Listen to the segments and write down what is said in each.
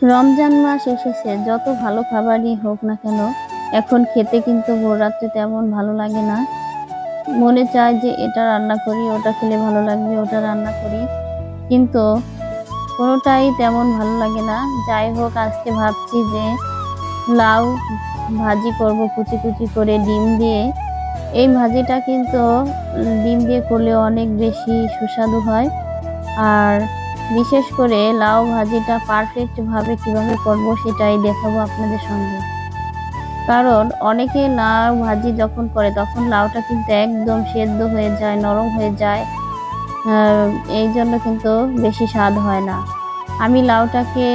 রমজান মাস এসেছে, যত ভালো খাবারই হোক না কেন এখন খেতে কিন্তু ভোর রাত্রে তেমন ভালো লাগে না। মনে চায় যে এটা রান্না করি, ওটা খেলে ভালো লাগবে, ওটা রান্না করি, কিন্তু কোনোটাই তেমন ভালো লাগে না। যাই হোক, আজকে ভাবছি যে লাউ ভাজি করব কুচি কুচি করে ডিম দিয়ে। এই ভাজিটা কিন্তু ডিম দিয়ে করলে অনেক বেশি সুস্বাদু হয়। আর বিশেষ করে লাউ ভাজিটা পারফেক্ট ভাবে কিভাবে করব সেটাই দেখাবো আপনাদের সঙ্গে। কারণ অনেকে লাউ ভাজি যখন করে তখন লাউটা কিন্তু একদম সেদ্ধ হয়ে যায়, নরম হয়ে যায়। এই জন্য কিন্তু বেশি স্বাদ হয় না। আমি লাউটাকে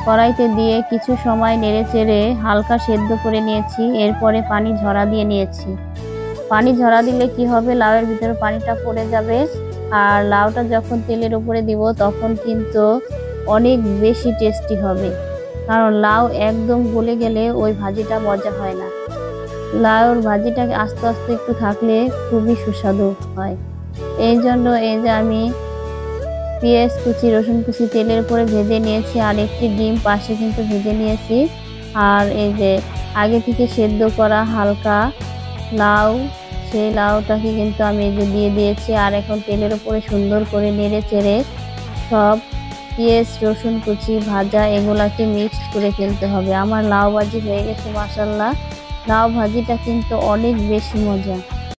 কড়াইতে দিয়ে কিছু সময় নেড়ে চেড়ে হালকা সেদ্ধ করে নিয়েছি। এরপরে পানি ঝরা দিয়ে নিয়েছি। পানি ঝরা দিলে কি হবে, লাউয়ের ভিতরে পানিটা পড়ে যাবে। আর লাউটা যখন তেলের উপরে দিব তখন কিন্তু অনেক বেশি টেস্টি হবে। কারণ লাউ একদম গলে গেলে ওই ভাজিটা মজা হয় না। লাউর ভাজিটা আস্তে আস্তে একটু থাকলে খুবই সুস্বাদু হয়। এই জন্য এই যে আমি পেঁয়াজ কুচি, রসুন কুচি তেলের উপরে ভেজে নিয়েছি, আর একটি ডিম পাশে কিন্তু ভেজে নিয়েছি। আর এই যে আগে থেকে সেদ্ধ করা হালকা লাউ, সেই লাউটাকে কিন্তু আমি এই যে দিয়ে দিয়েছি। আর এখন তেলের উপরে সুন্দর করে নেড়ে চেড়ে সব পেঁয়াজ রসুন কুচি ভাজা এগুলাকে মিক্সড করে ফেলতে হবে। আমার লাউ ভাজি হয়ে গেছে মাশাআল্লাহ। লাউ ভাজিটা কিন্তু অনেক বেশি মজা।